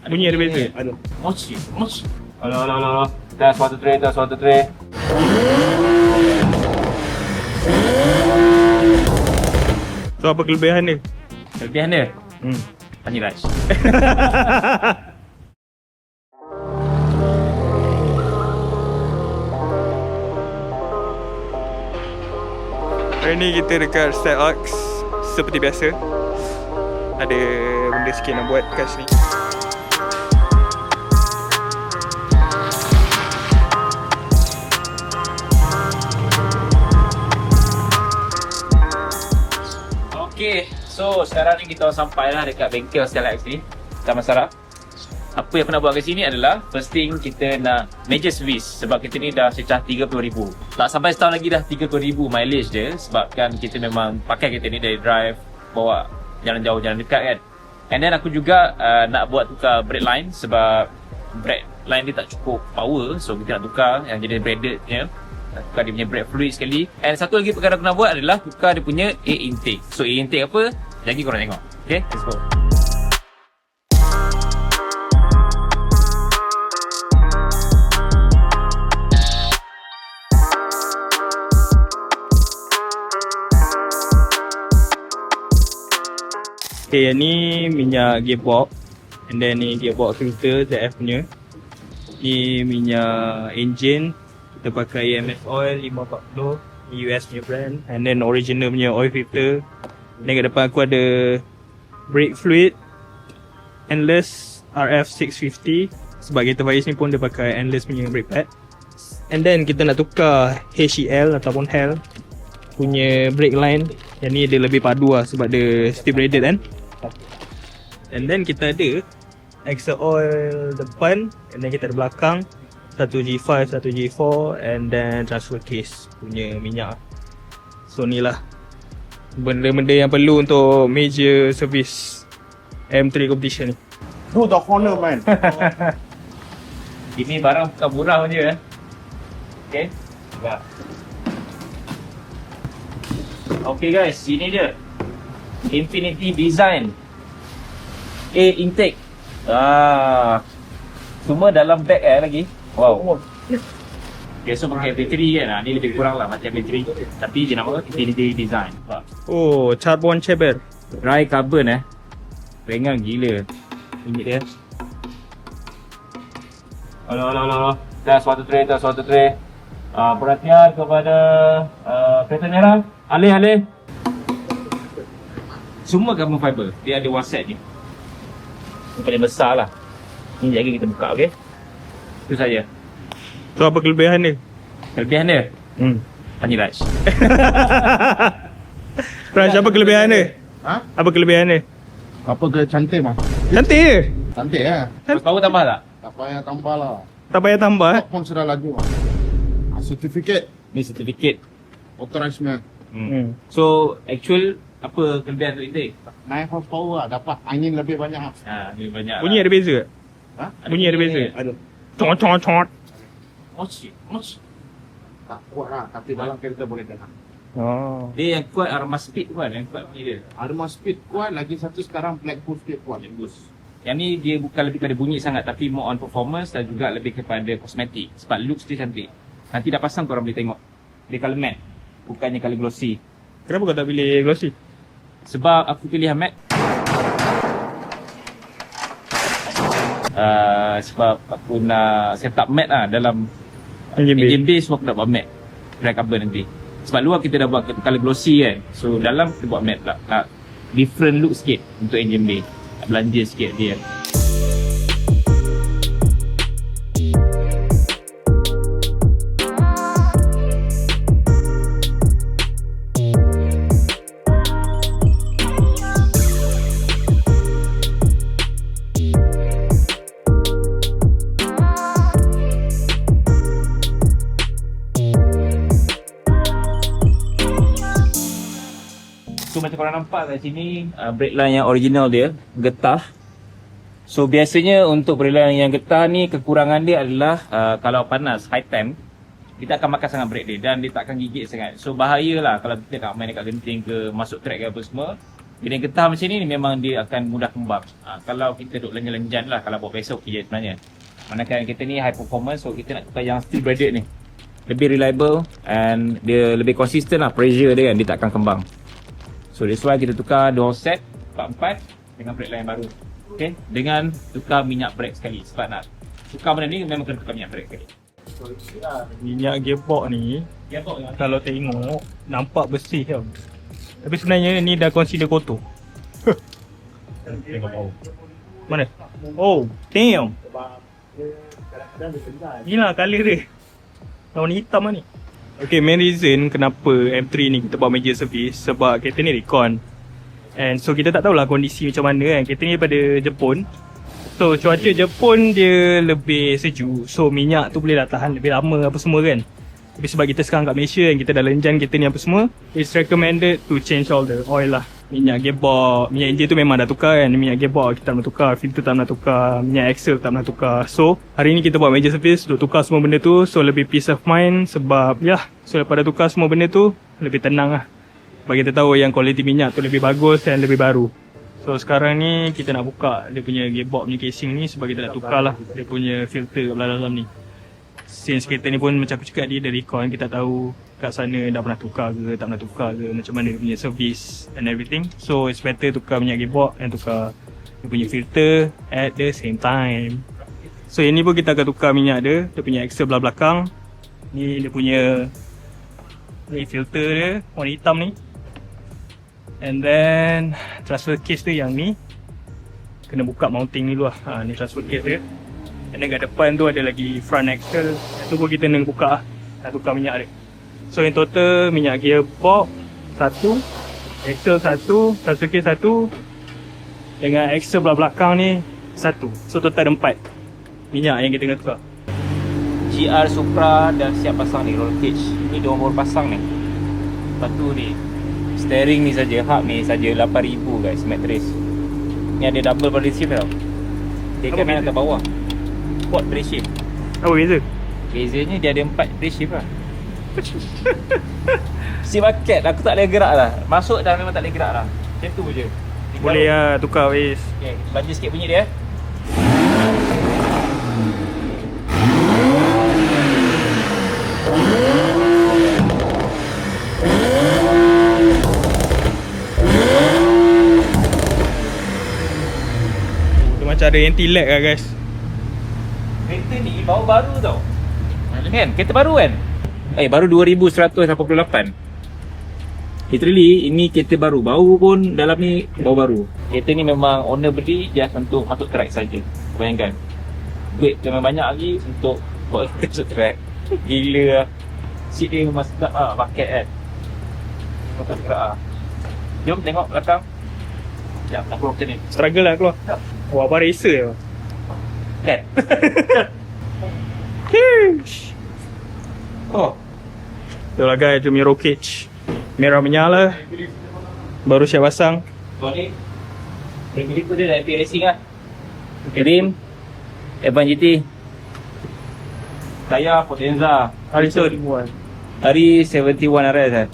Bunyi ada beza. Aduh. Mochi. Alah. Test water tray. So apa kelebihan dia? Kelebihan dia? Tanya Raj. Hari ni kita dekat Starbucks seperti biasa. Ada benda sikit nak buat kat sini. Okay, so sekarang ni kita sampai lah dekat bengkel Starlight ni. Taman Sara. Apa yang aku nak buat kat sini adalah first thing kita nak major service sebab kita ni dah secah 30,000. Tak sampai setahun lagi dah 30,000 mileage dia sebabkan kita memang pakai kereta ni dari drive, bawa jalan jauh, jalan dekat kan. And then aku juga nak buat tukar brake line sebab brake line dia tak cukup power, so kita nak tukar yang jenis braided punya. Nak tukar dia punya brake fluid sekali. And satu lagi perkara aku nak buat adalah tukar dia punya air intake. So air intake apa? Lagi korang tengok. Okay, let's go. Okay, yang ni minyak gearbox. And then ni gearbox filter ZF punya. Ni minyak engine. Kita pakai EMF oil 540 US punya brand. And then original punya oil filter. Dan kat depan aku ada brake fluid Endless RF650. Sebab kereta Faiz ni pun dia pakai Endless punya brake pad. And then kita nak tukar HEL ataupun HEL punya brake line. Yang ni dia lebih padu lah sebab dia steel braided kan. And then kita ada extra oil depan. And then kita ada belakang satu G5, satu G4. And then transfer case punya minyak. So ni lah benda-benda yang perlu untuk major service M3 competition ni. To the corner, man. Ini barang bukan murah je. Okay. Enggak. Okay guys, ini dia Infinity Design air intake. Semua dalam bag lagi. Wow. Okay, so pakai bateri kan. Ni lebih kurang lah macam bateri. Tapi dia nama Infinity Design. Oh, carbon chamber. Dry carbon ringan gila. Ini dia. Alah. Test water tray. Perhatian kepada kereta merah. Alih. Semua carbon fiber. Dia ada one set ni. Yang paling besar lah. Ni lagi kita buka, okey? Itu saja. So apa kelebihan dia? Kelebihan dia? Tanya Raj. Raj, apa kelebihan dia? Ha? Apa kelebihan dia? Apa ke cantik, mah? Cantik je. Cantik ya. Power tambah tak? Tak payah tambah lah. Tak payah tambah Top pun sudah laju, mah. Certificate. Ni certificate. Authorized, man. So, actual apa kelebihan tu intake? 9 horsepower lah. Dapat angin lebih banyak. Ni banyak Bunyi ada beza tak? Ha? Bunyi ada beza? Aduh. Cot. Mochi. Tak kuat lah. Tapi dalam kereta boleh jalan. Oh. Dia yang kuat Arma Speed kan, yang kuat bunyi dia. Arma speed kuat. Lagi satu sekarang Blackpool speed kuat. Bagus. Yang ni dia bukan lebih kepada bunyi sangat tapi more on performance dan juga lebih kepada kosmetik. Sebab looks dia cantik. Nanti dah pasang korang boleh tengok. Dia colour matte. Bukannya colour glossy. Kenapa kau tak pilih glossy? Sebab aku pilih matte. Sebab aku nak set up matte lah dalam engine base aku nak buat matte. Dry carbon nanti. Sebab luar kita dah buat colour glossy kan. So dalam kita buat matte pula. Different look sikit untuk engine bay. Belanja sikit dia. So macam korang nampak kat sini brake line yang original dia getah. So biasanya untuk brake line yang getah ni kekurangan dia adalah kalau panas high temp kita akan makan sangat brake dia dan dia tak akan gigit sangat. So bahayalah kalau kita nak main dekat genting ke masuk track ke apa semua. Bila yang getah macam ni memang dia akan mudah kembang. Kalau kita duk lenjan-lenjan lah, kalau buat besok je sebenarnya. Manakala kita ni high performance, so kita nak tukar yang steel braided ni. Lebih reliable and dia lebih konsisten lah, pressure dia kan, dia tak akan kembang. So that's why kita tukar 2 set, 4-4 dengan brake line baru. Okay, dengan tukar minyak brake sekali. Sebab nak tukar benda ni memang kena tukar minyak brake sekali. Minyak gearbox ni kalau tengok nampak bersih tau. Tapi sebenarnya ni dah consider kotor. Tengok bau. Mana? Oh, damn. Kadang-kadang dia sedar. Inilah colour dia. Warna hitam lah ni. Okay, main reason kenapa M3 ni kita buat major service sebab kereta ni recon. And so kita tak tahulah kondisi macam mana kan. Kereta ni daripada Jepun. So cuaca Jepun dia lebih sejuk. So minyak tu boleh dah tahan lebih lama apa semua kan. Tapi sebab kita sekarang kat Malaysia dan kita dah lenjan kereta ni apa semua, it's recommended to change all the oil lah. Minyak gearbox, minyak enjin tu memang dah tukar kan. Minyak gearbox kita tak nak tukar, filter tak nak tukar, minyak axle tak nak tukar. So hari ni kita buat major service untuk tukar semua benda tu. So lebih peace of mind sebab so daripada tukar semua benda tu lebih tenang lah. Sebab kita tahu yang kualiti minyak tu lebih bagus dan lebih baru. So sekarang ni kita nak buka dia punya gearbox punya casing ni sebab kita nak tukar lah dia punya filter kat dalam ni. Since kereta ni pun macam aku cakap dia dari recon, kita tak tahu kat sana dah pernah tukar ke tak pernah tukar ke, macam mana dia punya service and everything. So it's better tukar minyak gearbox and tukar dia punya filter at the same time. So yang ni pun kita akan tukar minyak dia punya axle belah belakang. Ni dia punya ni filter dia warna hitam ni. And then transfer case tu yang ni kena buka mounting ni dulu lah. Ni transfer case dia. And then kat depan tu ada lagi front axle. Itu pun kita nak buka lah. Nak tukar minyak dia. So in total minyak gearbox 1, axle 1, transfer case 1 dengan axle belah belakang ni 1. So total ada 4 minyak yang kita kena tukar. GR Supra dah siap pasang ni roll cage. Ni dia orang baru pasang ni. Lepas tu ni steering ni saja, hub ni saja 8,000 guys, mattress. Ni ada double body shift tau. Dia Apa kanan beza? atas bawah. Sport body shift. Apa beza? Bezanya dia ada 4 body shift lah. Si bucket aku tak boleh gerak lah. Masuk dah memang tak boleh gerak lah. Macam tu je. Boleh lah tukar wis. Okay, baju sikit bunyi dia. Dia macam ada anti-lag lah guys. Kereta ni baru baru tau. Kan? Kereta baru kan? Baru 2188. Literally ini kereta baru. Bau pun dalam ni bau baru. Kereta ni memang owner beli just untuk masuk track saja. Bayangkan. Duit memang banyak lagi untuk bawa kereta masuk track. Gila lah. Seat dia memang sedap lah. Bucket kan. Memang tak gerak lah. Jom tengok belakang. Sekejap nak keluar macam ni. Struggle lah keluar. Wah, abang racer je. Kan? Oh. Itulah guys, dia punya roll cage. Merah menyala. Baru siap pasang. Kau ni rim tu dia dah FP Racing lah. Rim Evan GT. Tayar Potenza Hari tu Hari 71 RS kan.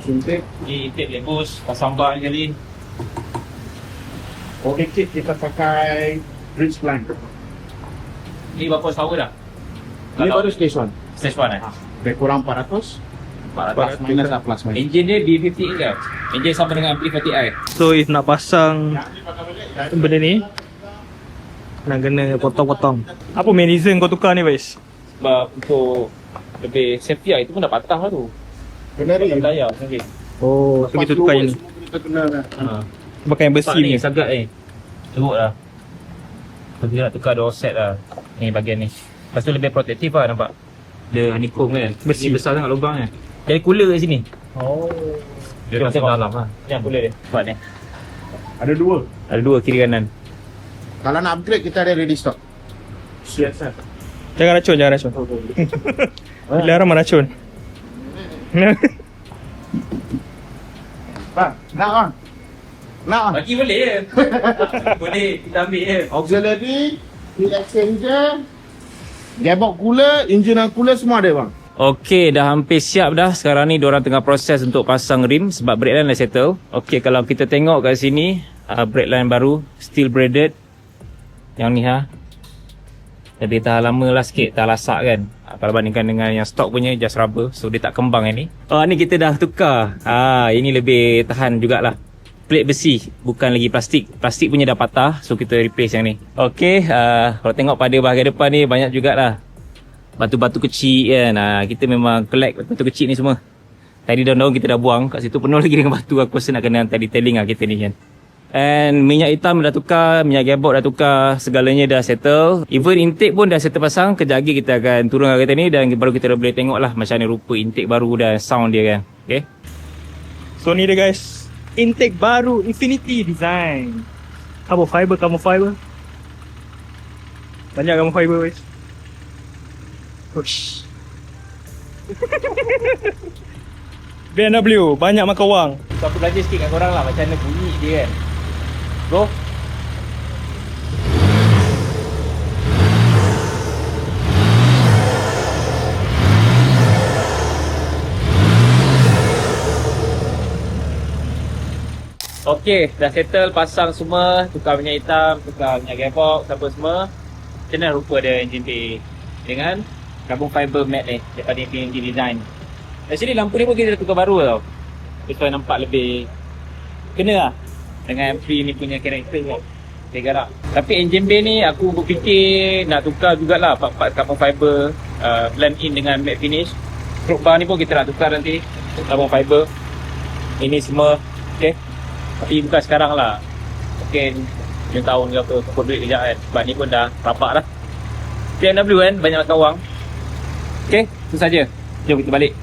Suntik. Ni tape lebus, pasang bar ni kali. Okey, kita pakai bridge plank. Ni berapa power dah? Ini baru stage 1. Stage 1 Lebih kurang 400. Plus minus lah, plus minus. Engine dia B58 kan? Engine sama dengan B50i. So if nak pasang benda ni, nak kena potong-potong. Apa main reason kau tukar ni guys? Sebab untuk lebih safety lah, itu pun dah patah lah tu. Kena rim. Tayar okay. Oh, so kita tukar yang ni. Kita kena Pakai yang besi ni. Sangat ni teruk lah. Lepas tu dia nak tukar 2 set lah. Ni bahagian ni. Lepas tu lebih protektif lah nampak. Dia honeycomb kan. Besi. Ni besar sangat lubang kan. Jadi cooler kat sini. Oh. Dia masuk dalam lah. Ni yang cooler dia. Nampak ni. ada 2. Ada 2 kiri kanan. Kalau nak upgrade kita ada ready stock. Siap. Jangan racun, jangan racun. Dilarang meracun. Bang, nak on. Nak on. Bagi boleh je. Boleh kita ambil je. Auxiliary, heat exchanger, gearbox cooler, engine cooler semua ada bang. Okey, dah hampir siap dah. Sekarang ni diorang tengah proses untuk pasang rim sebab brake line dah settle. Okey, kalau kita tengok kat sini, brake line baru, steel braided. Yang ni lebih tahan lama lah sikit, tahan lasak kan. Kalau bandingkan dengan yang stock punya just rubber, so dia tak kembang yang ni. Ni kita dah tukar. Ini lebih tahan jugalah. Plate besi, bukan lagi plastik. Plastik punya dah patah, so kita replace yang ni. Okey, kalau tengok pada bahagian depan ni banyak jugalah batu-batu kecil kan. Kita memang collect batu kecil ni semua. Tadi daun-daun kita dah buang, kat situ penuh lagi dengan batu. Aku rasa nak kena detailing kita ni kan. And minyak hitam dah tukar, minyak gearbox dah tukar, segalanya dah settle. Even intake pun dah settle pasang. Kejap lagi kita akan turun kereta ni dan baru kita boleh tengok lah macam mana rupa intake baru dan sound dia kan. Okay. So ni dia guys, intake baru Infinity design. Carbon fiber. Banyak carbon fiber guys. Push. BMW banyak makan wang. So aku belajar sikit dengan korang lah macam mana bunyi dia kan. Bro. Okey, dah settle, pasang semua, tukar minyak hitam, tukar minyak gearbox, apa semua. Macam mana rupa dia engine bay dengan carbon fiber matte ni daripada Infinity Design. Actually lampu ni pun kita dah tukar baru tau. Supaya nampak lebih kena lah dengan M3 ni punya karakter kan. Dia garap. Tapi engine bay ni aku berfikir nak tukar jugalah part-part carbon fiber, blend in dengan matte finish. Stroke bar ni pun kita nak tukar nanti, carbon fiber. Ini semua okay. Tapi bukan sekarang lah. Mungkin 5 tahun ke apa, kumpul duit kejap kan. Sebab ni pun dah rapat dah. BMW kan, banyak makan wang. Okay, itu saja. Jom kita balik.